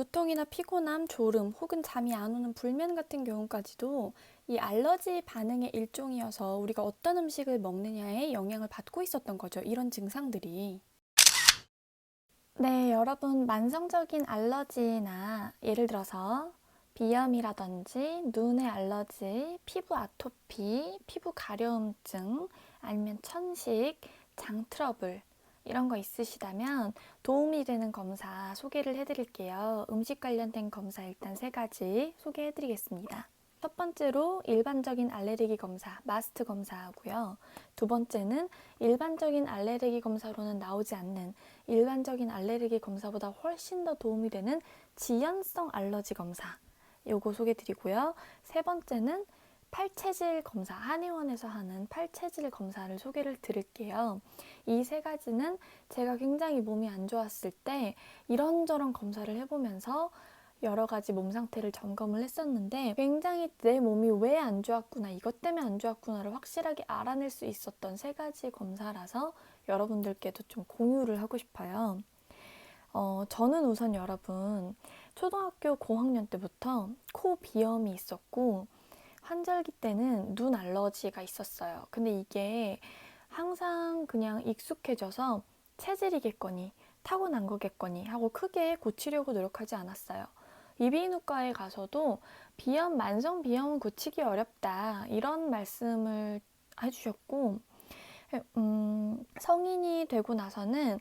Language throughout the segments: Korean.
두통이나 피곤함, 졸음 혹은 잠이 안 오는 불면 같은 경우까지도 이 알러지 반응의 일종이어서 우리가 어떤 음식을 먹느냐에 영향을 받고 있었던 거죠. 이런 증상들이. 네, 여러분 만성적인 알러지나 예를 들어서 비염이라든지 눈의 알러지, 피부 아토피, 피부 가려움증, 아니면 천식, 장 트러블 이런 거 있으시다면 도움이 되는 검사 소개를 해드릴게요. 음식 관련된 검사 일단 3가지 소개해드리겠습니다. 첫 번째로 일반적인 알레르기 검사, 마스트 검사하고요. 두 번째는 일반적인 알레르기 검사로는 나오지 않는 일반적인 알레르기 검사보다 훨씬 더 도움이 되는 지연성 알러지 검사, 요거 소개드리고요. 세 번째는 팔체질 검사, 한의원에서 하는 팔체질 검사를 소개를 드릴게요. 이 3가지는 제가 굉장히 몸이 안 좋았을 때 이런저런 검사를 해보면서 여러 가지 몸 상태를 점검을 했었는데 굉장히 내 몸이 왜 안 좋았구나, 이것 때문에 안 좋았구나를 확실하게 알아낼 수 있었던 3가지 검사라서 여러분들께도 좀 공유를 하고 싶어요. 저는 우선 여러분 초등학교 고학년 때부터 코 비염이 있었고 환절기 때는 눈 알러지가 있었어요. 근데 이게 항상 그냥 익숙해져서 체질이겠거니 타고난 거겠거니 하고 크게 고치려고 노력하지 않았어요. 이비인후과에 가서도 비염, 만성 비염은 고치기 어렵다 이런 말씀을 해주셨고 성인이 되고 나서는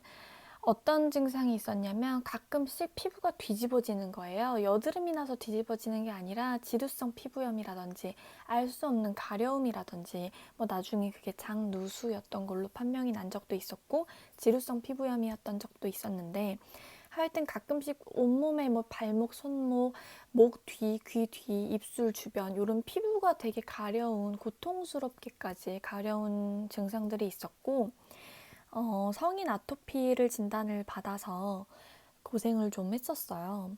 어떤 증상이 있었냐면 가끔씩 피부가 뒤집어지는 거예요. 여드름이 나서 뒤집어지는 게 아니라 지루성 피부염이라든지 알 수 없는 가려움이라든지 뭐 나중에 그게 장누수였던 걸로 판명이 난 적도 있었고 지루성 피부염이었던 적도 있었는데 하여튼 가끔씩 온몸에 뭐 발목, 손목, 목 뒤, 귀 뒤, 입술 주변 이런 피부가 되게 가려운 고통스럽게까지 가려운 증상들이 있었고 성인 아토피를 진단을 받아서 고생을 좀 했었어요.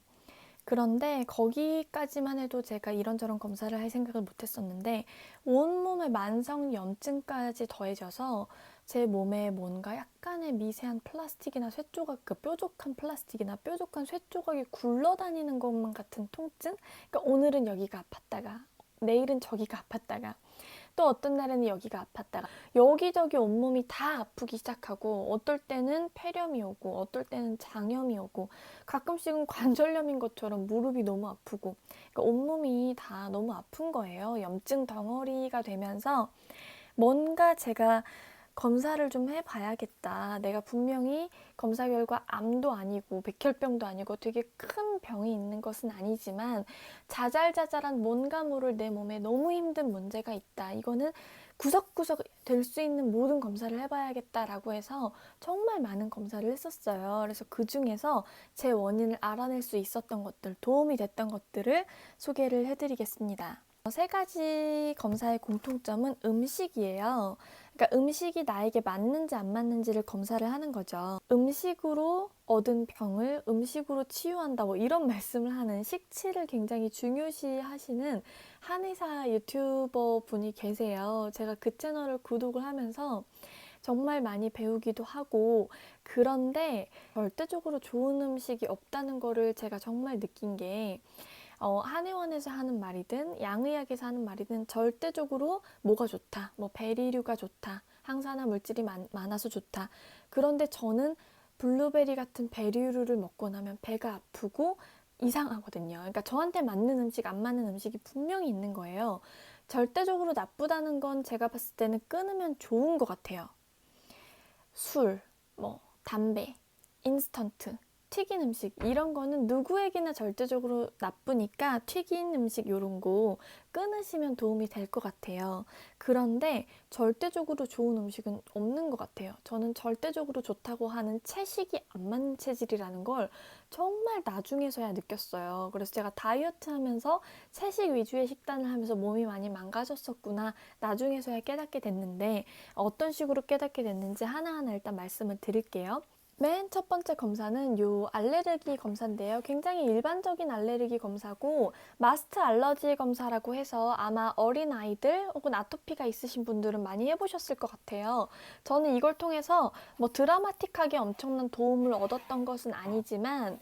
그런데 거기까지만 해도 제가 이런저런 검사를 할 생각을 못 했었는데 온몸에 만성 염증까지 더해져서 제 몸에 뭔가 약간의 미세한 플라스틱이나 쇠조각, 그 뾰족한 플라스틱이나 뾰족한 쇠조각이 굴러다니는 것만 같은 통증? 그러니까 오늘은 여기가 아팠다가 내일은 저기가 아팠다가 또 어떤 날에는 여기가 아팠다가 여기저기 온몸이 다 아프기 시작하고 어떨 때는 폐렴이 오고 어떨 때는 장염이 오고 가끔씩은 관절염인 것처럼 무릎이 너무 아프고 그러니까 온몸이 다 너무 아픈 거예요. 염증 덩어리가 되면서 뭔가 제가 검사를 좀 해봐야겠다. 내가 분명히 검사 결과 암도 아니고 백혈병도 아니고 되게 큰 병이 있는 것은 아니지만 자잘자잘한 뭔가 모를 내 몸에 너무 힘든 문제가 있다. 이거는 구석구석 될 수 있는 모든 검사를 해봐야겠다라고 해서 정말 많은 검사를 했었어요. 그래서 그 중에서 제 원인을 알아낼 수 있었던 것들, 도움이 됐던 것들을 소개를 해드리겠습니다. 3가지 검사의 공통점은 음식이에요. 그러니까 음식이 나에게 맞는지 안 맞는지를 검사를 하는 거죠. 음식으로 얻은 병을 음식으로 치유한다 뭐 이런 말씀을 하는 식치를 굉장히 중요시 하시는 한의사 유튜버 분이 계세요. 제가 그 채널을 구독을 하면서 정말 많이 배우기도 하고 그런데 절대적으로 좋은 음식이 없다는 거를 제가 정말 느낀 게 한의원에서 하는 말이든 양의학에서 하는 말이든 절대적으로 뭐가 좋다, 뭐 베리류가 좋다, 항산화 물질이 많아서 좋다. 그런데 저는 블루베리 같은 베리류를 먹고 나면 배가 아프고 이상하거든요. 그러니까 저한테 맞는 음식, 안 맞는 음식이 분명히 있는 거예요. 절대적으로 나쁘다는 건 제가 봤을 때는 끊으면 좋은 것 같아요. 술, 뭐 담배, 인스턴트, 튀긴 음식 이런 거는 누구에게나 절대적으로 나쁘니까 튀긴 음식 이런 거 끊으시면 도움이 될 것 같아요. 그런데 절대적으로 좋은 음식은 없는 것 같아요. 저는 절대적으로 좋다고 하는 채식이 안 맞는 체질이라는 걸 정말 나중에서야 느꼈어요. 그래서 제가 다이어트 하면서 채식 위주의 식단을 하면서 몸이 많이 망가졌었구나 나중에서야 깨닫게 됐는데 어떤 식으로 깨닫게 됐는지 하나하나 일단 말씀을 드릴게요. 맨 첫 번째 검사는 요 알레르기 검사인데요. 굉장히 일반적인 알레르기 검사고 마스트 알러지 검사라고 해서 아마 어린아이들 혹은 아토피가 있으신 분들은 많이 해보셨을 것 같아요. 저는 이걸 통해서 뭐 드라마틱하게 엄청난 도움을 얻었던 것은 아니지만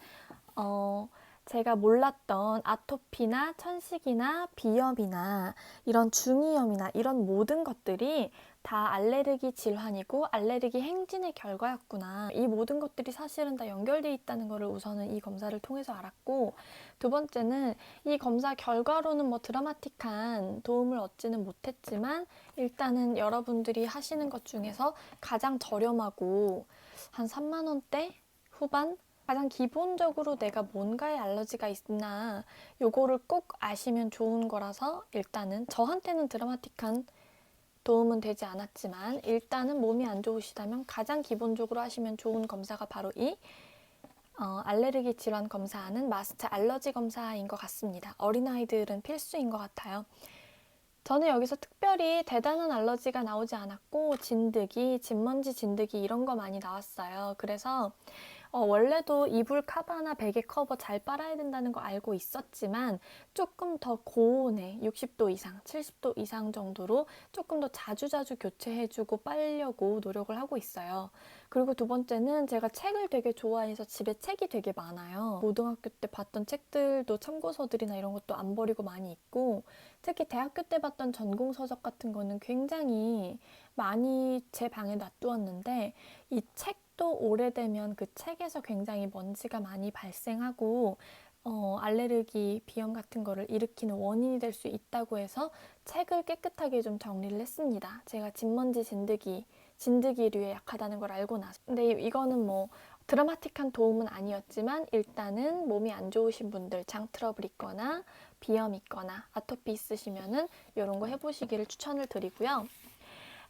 제가 몰랐던 아토피나 천식이나 비염이나 이런 중이염이나 이런 모든 것들이 다 알레르기 질환이고 알레르기 행진의 결과였구나. 이 모든 것들이 사실은 다 연결돼 있다는 것을 우선은 이 검사를 통해서 알았고, 두 번째는 이 검사 결과로는 뭐 드라마틱한 도움을 얻지는 못했지만 일단은 여러분들이 하시는 것 중에서 가장 저렴하고 한 3만 원대 후반? 가장 기본적으로 내가 뭔가에 알러지가 있나 요거를 꼭 아시면 좋은 거라서 일단은 저한테는 드라마틱한 도움은 되지 않았지만 일단은 몸이 안 좋으시다면 가장 기본적으로 하시면 좋은 검사가 바로 이 알레르기 질환 검사하는 마스트 알러지 검사인 것 같습니다. 어린아이들은 필수인 것 같아요. 저는 여기서 특별히 대단한 알러지가 나오지 않았고 진드기, 진먼지 진드기 이런 거 많이 나왔어요. 그래서 원래도 이불 카바나 베개 커버 잘 빨아야 된다는 거 알고 있었지만 조금 더 고온에 60도 이상, 70도 이상 정도로 조금 더 자주자주 교체해주고 빨려고 노력을 하고 있어요. 그리고 두 번째는 제가 책을 되게 좋아해서 집에 책이 되게 많아요. 고등학교 때 봤던 책들도 참고서들이나 이런 것도 안 버리고 많이 있고, 특히 대학교 때 봤던 전공서적 같은 거는 굉장히 많이 제 방에 놔두었는데 이 책도 오래되면 그 책에서 굉장히 먼지가 많이 발생하고 알레르기, 비염 같은 거를 일으키는 원인이 될 수 있다고 해서 책을 깨끗하게 좀 정리를 했습니다. 제가 진먼지 진드기류에 약하다는 걸 알고 나서. 근데 이거는 뭐 드라마틱한 도움은 아니었지만 일단은 몸이 안 좋으신 분들, 장 트러블 있거나 비염 있거나 아토피 있으시면은 이런 거 해보시기를 추천을 드리고요.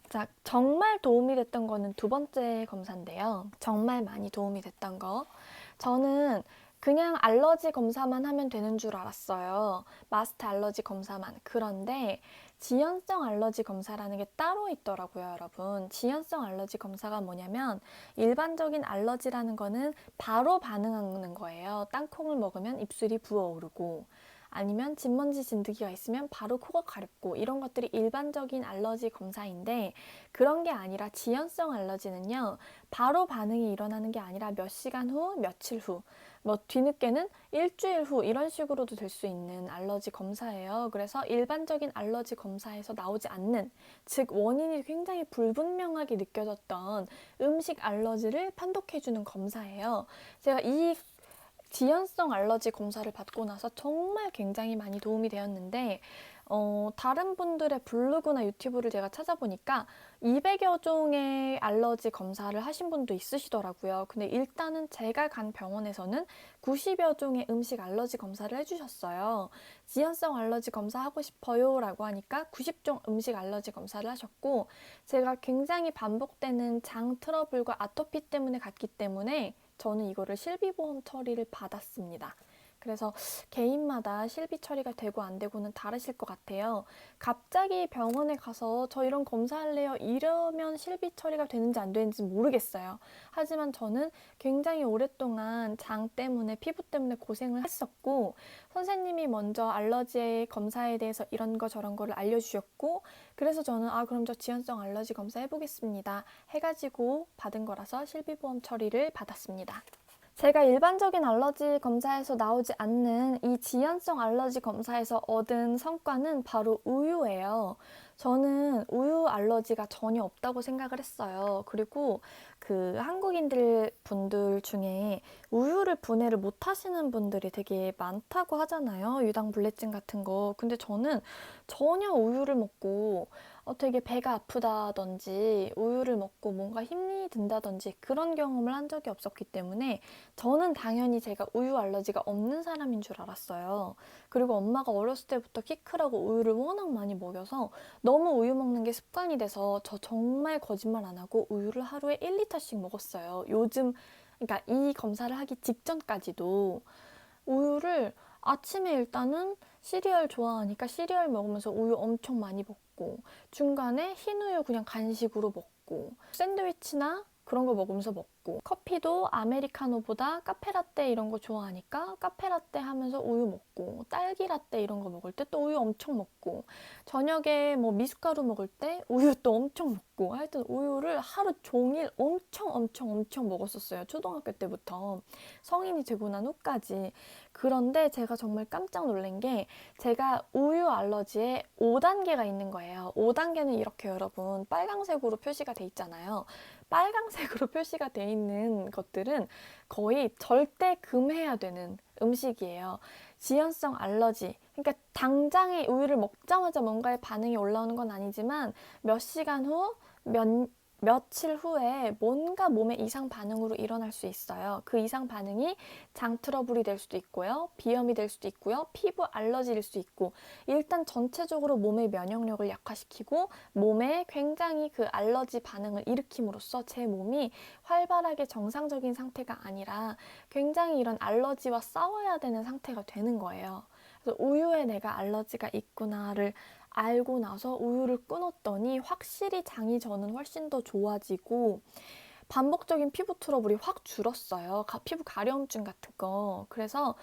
자, 정말 도움이 됐던 거는 두 번째 검사인데요. 정말 많이 도움이 됐던 거. 저는 그냥 알러지 검사만 하면 되는 줄 알았어요. 마스트 알러지 검사만. 그런데 지연성 알러지 검사라는 게 따로 있더라고요, 여러분. 지연성 알러지 검사가 뭐냐면 일반적인 알러지라는 거는 바로 반응하는 거예요. 땅콩을 먹으면 입술이 부어오르고 아니면 진먼지 진드기가 있으면 바로 코가 가렵고 이런 것들이 일반적인 알러지 검사인데 그런 게 아니라 지연성 알러지는요. 바로 반응이 일어나는 게 아니라 몇 시간 후, 며칠 후, 뭐 뒤늦게는 일주일 후 이런 식으로도 될 수 있는 알러지 검사예요. 그래서 일반적인 알러지 검사에서 나오지 않는, 즉 원인이 굉장히 불분명하게 느껴졌던 음식 알러지를 판독해주는 검사예요. 제가 이 지연성 알러지 검사를 받고 나서 정말 굉장히 많이 도움이 되었는데 다른 분들의 블로그나 유튜브를 제가 찾아보니까 200여 종의 알러지 검사를 하신 분도 있으시더라고요. 근데 일단은 제가 간 병원에서는 90여 종의 음식 알러지 검사를 해주셨어요. 지연성 알러지 검사 하고 싶어요 라고 하니까 90종 음식 알러지 검사를 하셨고, 제가 굉장히 반복되는 장 트러블과 아토피 때문에 갔기 때문에 저는 이거를 실비보험 처리를 받았습니다. 그래서 개인마다 실비 처리가 되고 안 되고는 다르실 것 같아요. 갑자기 병원에 가서 저 이런 검사할래요 이러면 실비 처리가 되는지 안 되는지 모르겠어요. 하지만 저는 굉장히 오랫동안 장 때문에 피부 때문에 고생을 했었고 선생님이 먼저 알러지 검사에 대해서 이런 거 저런 거를 알려주셨고 그래서 저는 그럼 저 지연성 알러지 검사 해보겠습니다 해가지고 받은 거라서 실비보험 처리를 받았습니다. 제가 일반적인 알러지 검사에서 나오지 않는 이 지연성 알러지 검사에서 얻은 성과는 바로 우유예요. 저는 우유 알러지가 전혀 없다고 생각을 했어요. 그리고 그 한국인들 분들 중에 우유를 분해를 못 하시는 분들이 되게 많다고 하잖아요. 유당불내증 같은 거. 근데 저는 전혀 우유를 먹고 되게 배가 아프다든지 우유를 먹고 뭔가 힘이 든다든지 그런 경험을 한 적이 없었기 때문에 저는 당연히 제가 우유 알러지가 없는 사람인 줄 알았어요. 그리고 엄마가 어렸을 때부터 키 크라고 우유를 워낙 많이 먹여서 너무 우유 먹는 게 습관이 돼서 저 정말 거짓말 안 하고 우유를 하루에 1리터씩 먹었어요. 그러니까 이 검사를 하기 직전까지도 우유를 아침에 일단은 시리얼 좋아하니까 시리얼 먹으면서 우유 엄청 많이 먹고 중간에 흰 우유 그냥 간식으로 먹고 샌드위치나 그런 거 먹으면서 먹고, 커피도 아메리카노보다 카페라떼 이런 거 좋아하니까 카페라떼 하면서 우유 먹고, 딸기라떼 이런 거 먹을 때 또 우유 엄청 먹고, 저녁에 뭐 미숫가루 먹을 때 우유 또 엄청 먹고, 하여튼 우유를 하루 종일 엄청 먹었었어요. 초등학교 때부터 성인이 되고 난 후까지. 그런데 제가 정말 깜짝 놀란 게, 제가 우유 알러지에 5단계가 있는 거예요. 5단계는 이렇게 여러분 빨강색으로 표시가 돼 있잖아요. 빨강색으로 표시가 돼 있는 것들은 거의 절대 금해야 되는 음식이에요. 지연성 알러지. 그러니까 당장에 우유를 먹자마자 뭔가의 반응이 올라오는 건 아니지만 몇 시간 후, 며칠 후에 뭔가 몸에 이상 반응으로 일어날 수 있어요. 그 이상 반응이 장 트러블이 될 수도 있고요. 비염이 될 수도 있고요. 피부 알러지일 수도 있고, 일단 전체적으로 몸의 면역력을 약화시키고 몸에 굉장히 그 알러지 반응을 일으킴으로써 제 몸이 활발하게 정상적인 상태가 아니라 굉장히 이런 알러지와 싸워야 되는 상태가 되는 거예요. 그래서 우유에 내가 알러지가 있구나를 알고 나서 우유를 끊었더니 확실히 장이 저는 훨씬 더 좋아지고 반복적인 피부 트러블이 확 줄었어요. 피부 가려움증 같은 거. 그래서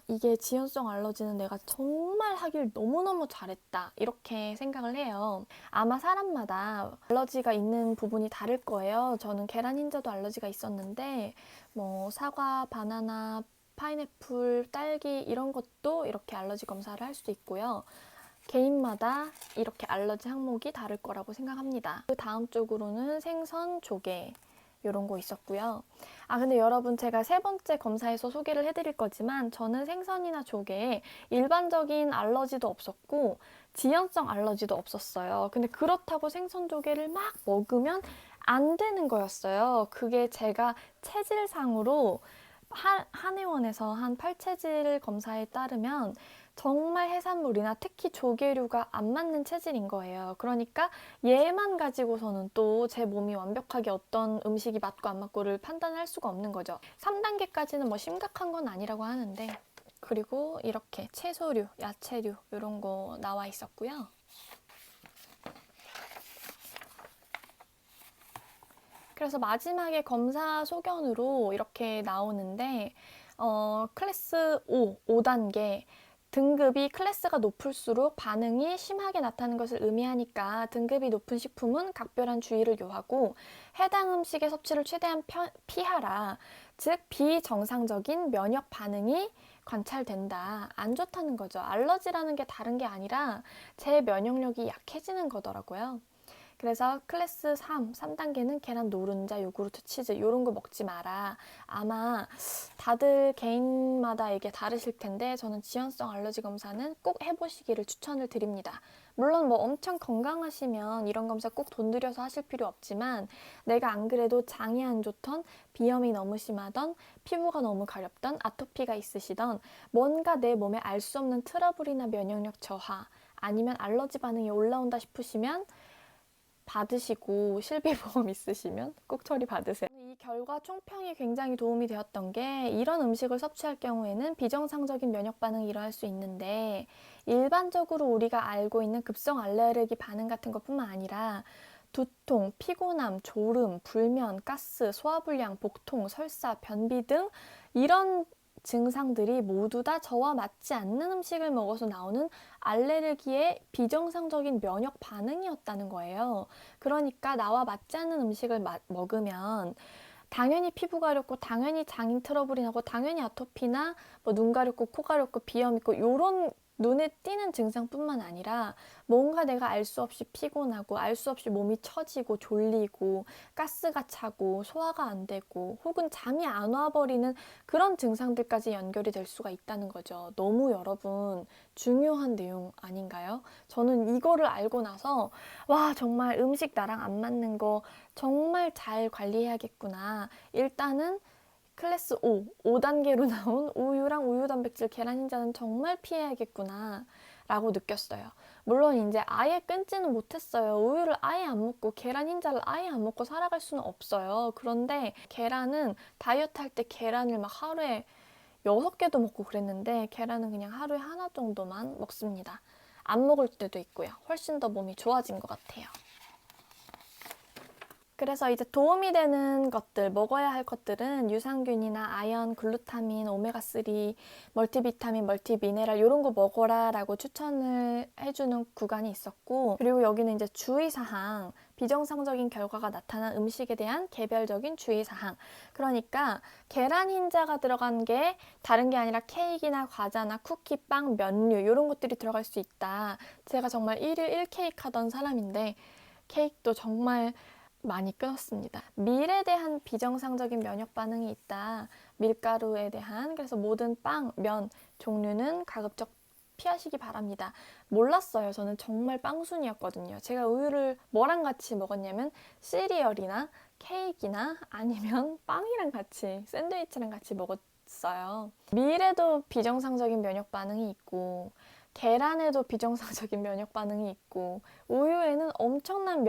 이게 지연성 알러지는 내가 정말 하길 너무너무 잘했다, 이렇게 생각을 해요. 아마 사람마다 알러지가 있는 부분이 다를 거예요. 저는 계란 흰자도 알러지가 있었는데 뭐 사과, 바나나, 파인애플, 딸기 이런 것도 이렇게 알러지 검사를 할 수 있고요. 개인마다 이렇게 알러지 항목이 다를 거라고 생각합니다. 그 다음 쪽으로는 생선, 조개 이런 거 있었고요. 근데 여러분, 제가 세 번째 검사에서 소개를 해드릴 거지만 저는 생선이나 조개에 일반적인 알러지도 없었고 지연성 알러지도 없었어요. 근데 그렇다고 생선, 조개를 막 먹으면 안 되는 거였어요. 그게 제가 체질상으로 한의원에서 한 팔체질 검사에 따르면 정말 해산물이나 특히 조개류가 안 맞는 체질인 거예요. 그러니까 얘만 가지고서는 또 제 몸이 완벽하게 어떤 음식이 맞고 안 맞고를 판단할 수가 없는 거죠. 3단계까지는 뭐 심각한 건 아니라고 하는데, 그리고 이렇게 채소류, 야채류 이런 거 나와 있었고요. 그래서 마지막에 검사 소견으로 이렇게 나오는데 클래스 5단계, 등급이 클래스가 높을수록 반응이 심하게 나타나는 것을 의미하니까 등급이 높은 식품은 각별한 주의를 요하고 해당 음식의 섭취를 최대한 피하라. 즉 비정상적인 면역 반응이 관찰된다. 안 좋다는 거죠. 알러지라는 게 다른 게 아니라 제 면역력이 약해지는 거더라고요. 그래서 클래스 3단계는 계란 노른자, 요구르트, 치즈 이런 거 먹지 마라. 아마 다들 개인마다 이게 다르실 텐데 저는 지연성 알러지 검사는 꼭 해보시기를 추천을 드립니다. 물론 뭐 엄청 건강하시면 이런 검사 꼭 돈 들여서 하실 필요 없지만, 내가 안 그래도 장이 안 좋던, 비염이 너무 심하던, 피부가 너무 가렵던, 아토피가 있으시던, 뭔가 내 몸에 알 수 없는 트러블이나 면역력 저하, 아니면 알러지 반응이 올라온다 싶으시면 받으시고, 실비보험 있으시면 꼭 처리 받으세요. 이 결과 총평이 굉장히 도움이 되었던 게, 이런 음식을 섭취할 경우에는 비정상적인 면역 반응이 일어날 수 있는데 일반적으로 우리가 알고 있는 급성 알레르기 반응 같은 것뿐만 아니라 두통, 피곤함, 졸음, 불면, 가스, 소화불량, 복통, 설사, 변비 등 이런 증상들이 모두 다 저와 맞지 않는 음식을 먹어서 나오는 알레르기의 비정상적인 면역 반응이었다는 거예요. 그러니까 나와 맞지 않는 음식을 먹으면 당연히 피부 가렵고, 당연히 장인 트러블이 나고, 당연히 아토피나 뭐 눈 가렵고, 코 가렵고, 비염 있고 요런 눈에 띄는 증상뿐만 아니라 뭔가 내가 알 수 없이 피곤하고, 알 수 없이 몸이 처지고 졸리고, 가스가 차고, 소화가 안 되고, 혹은 잠이 안 와버리는 그런 증상들까지 연결이 될 수가 있다는 거죠. 너무 여러분 중요한 내용 아닌가요? 저는 이거를 알고 나서 와, 정말 음식 나랑 안 맞는 거 정말 잘 관리해야겠구나. 일단은 클래스 5단계로 나온 우유랑 우유 단백질 계란 흰자는 정말 피해야겠구나 라고 느꼈어요. 물론 이제 아예 끊지는 못했어요. 우유를 아예 안 먹고 계란 흰자를 아예 안 먹고 살아갈 수는 없어요. 그런데 계란은 다이어트 할 때 계란을 막 하루에 6개도 먹고 그랬는데 계란은 그냥 하루에 하나 정도만 먹습니다. 안 먹을 때도 있고요. 훨씬 더 몸이 좋아진 것 같아요. 그래서 이제 도움이 되는 것들, 먹어야 할 것들은 유산균이나 아연, 글루타민, 오메가3, 멀티비타민, 멀티미네랄 이런 거 먹어라 라고 추천을 해주는 구간이 있었고, 그리고 여기는 이제 주의사항, 비정상적인 결과가 나타난 음식에 대한 개별적인 주의사항. 그러니까 계란 흰자가 들어간 게 다른 게 아니라 케이크나 과자나 쿠키, 빵, 면류 이런 것들이 들어갈 수 있다. 제가 정말 1일 1케이크 하던 사람인데 케이크도 정말 많이 끊었습니다. 밀에 대한 비정상적인 면역 반응이 있다. 밀가루에 대한. 그래서 모든 빵, 면 종류는 가급적 피하시기 바랍니다. 몰랐어요. 저는 정말 빵순이었거든요. 제가 우유를 뭐랑 같이 먹었냐면 시리얼이나 케이크나 아니면 빵이랑 같이, 샌드위치랑 같이 먹었어요. 밀에도 비정상적인 면역 반응이 있고 계란에도 비정상적인 면역 반응이 있고 우유에는 엄청난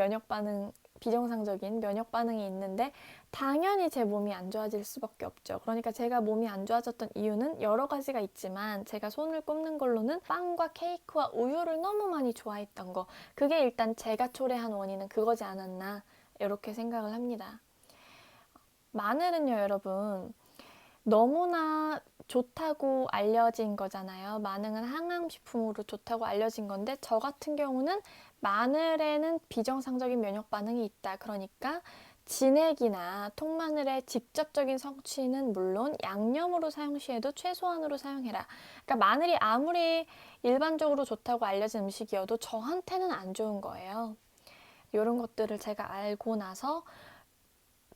비정상적인 면역 반응이 있는데 당연히 제 몸이 안 좋아질 수밖에 없죠. 그러니까 제가 몸이 안 좋아졌던 이유는 여러 가지가 있지만 제가 손을 꼽는 걸로는 빵과 케이크와 우유를 너무 많이 좋아했던 거. 그게 일단 제가 초래한 원인은 그거지 않았나 이렇게 생각을 합니다. 마늘은요, 여러분. 너무나 좋다고 알려진 거잖아요. 마늘은 항암식품으로 좋다고 알려진 건데 저 같은 경우는 마늘에는 비정상적인 면역 반응이 있다. 그러니까 진액이나 통마늘의 직접적인 성취는 물론 양념으로 사용 시에도 최소한으로 사용해라. 그러니까 마늘이 아무리 일반적으로 좋다고 알려진 음식이어도 저한테는 안 좋은 거예요. 이런 것들을 제가 알고 나서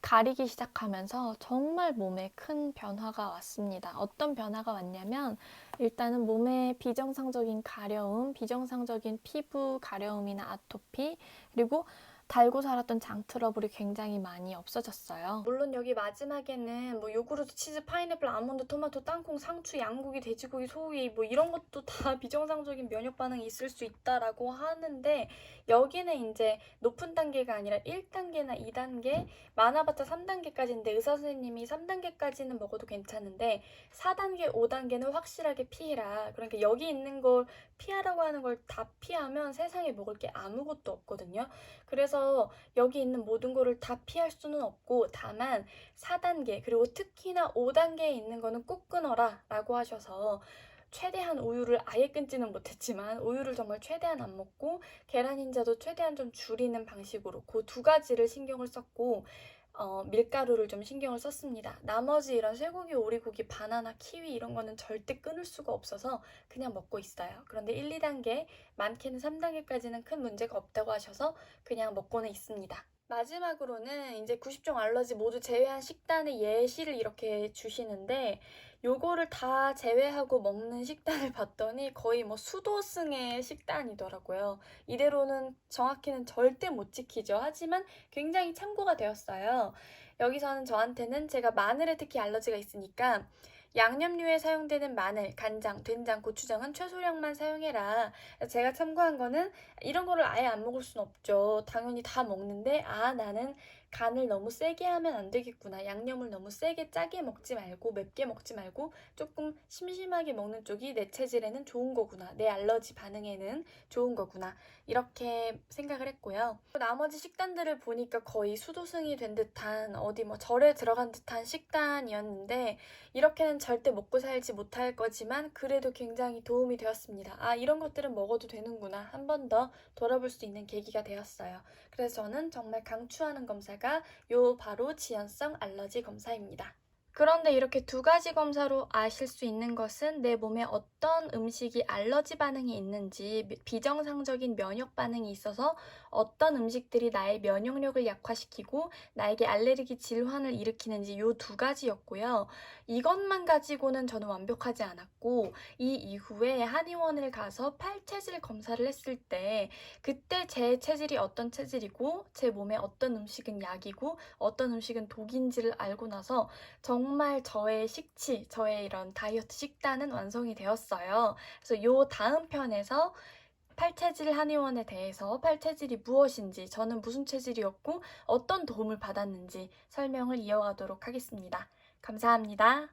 가리기 시작하면서 정말 몸에 큰 변화가 왔습니다. 어떤 변화가 왔냐면 일단은 몸에 비정상적인 가려움, 비정상적인 피부 가려움이나 아토피, 그리고 달고 살았던 장 트러블이 굉장히 많이 없어졌어요. 물론 여기 마지막에는 뭐 요구르트, 치즈, 파인애플, 아몬드, 토마토, 땅콩, 상추, 양고기, 돼지고기, 소고기 뭐 이런 것도 다 비정상적인 면역 반응이 있을 수 있다라고 하는데 여기는 이제 높은 단계가 아니라 1단계나 2단계, 많아봤자 3단계까지인데 의사 선생님이 3단계까지는 먹어도 괜찮은데 4단계, 5단계는 확실하게 피해라. 그러니까 여기 있는 걸 피하라고 하는 걸 다 피하면 세상에 먹을 게 아무것도 없거든요. 그래서 여기 있는 모든 거를 다 피할 수는 없고 다만 4단계 그리고 특히나 5단계에 있는 거는 꼭 끊어라 라고 하셔서 최대한 우유를 아예 끊지는 못했지만 우유를 정말 최대한 안 먹고 계란 흰자도 최대한 좀 줄이는 방식으로 그 두 가지를 신경을 썼고 밀가루를 좀 신경을 썼습니다. 나머지 이런 쇠고기, 오리고기, 바나나, 키위 이런 거는 절대 끊을 수가 없어서 그냥 먹고 있어요. 그런데 1, 2단계, 많게는 3단계까지는 큰 문제가 없다고 하셔서 그냥 먹고는 있습니다. 마지막으로는 이제 90종 알러지 모두 제외한 식단의 예시를 이렇게 주시는데 요거를 다 제외하고 먹는 식단을 봤더니 거의 뭐 수도승의 식단이더라고요. 이대로는 정확히는 절대 못 지키죠. 하지만 굉장히 참고가 되었어요. 여기서는 저한테는 제가 마늘에 특히 알러지가 있으니까 양념류에 사용되는 마늘, 간장, 된장, 고추장은 최소량만 사용해라. 제가 참고한 거는 이런 거를 아예 안 먹을 순 없죠. 당연히 다 먹는데 나는 간을 너무 세게 하면 안 되겠구나. 양념을 너무 세게 짜게 먹지 말고 맵게 먹지 말고 조금 심심하게 먹는 쪽이 내 체질에는 좋은 거구나. 내 알러지 반응에는 좋은 거구나. 이렇게 생각을 했고요. 나머지 식단들을 보니까 거의 수도승이 된 듯한 어디 뭐 절에 들어간 듯한 식단이었는데 이렇게는 절대 먹고 살지 못할 거지만 그래도 굉장히 도움이 되었습니다. 이런 것들은 먹어도 되는구나. 한 번 더 돌아볼 수 있는 계기가 되었어요. 그래서 저는 정말 강추하는 검사가 바로 지연성 알러지 검사입니다. 그런데 이렇게 두 가지 검사로 아실 수 있는 것은 내 몸에 어떤 음식이 알러지 반응이 있는지, 비정상적인 면역 반응이 있어서 어떤 음식들이 나의 면역력을 약화시키고 나에게 알레르기 질환을 일으키는지 이 두 가지였고요. 이것만 가지고는 저는 완벽하지 않았고 이 이후에 한의원을 가서 팔체질 검사를 했을 때 그때 제 체질이 어떤 체질이고 제 몸에 어떤 음식은 약이고 어떤 음식은 독인지를 알고 나서 정말 저의 식치, 저의 이런 다이어트 식단은 완성이 되었어요. 그래서 요 다음 편에서 팔체질 한의원에 대해서 팔체질이 무엇인지, 저는 무슨 체질이었고 어떤 도움을 받았는지 설명을 이어가도록 하겠습니다. 감사합니다.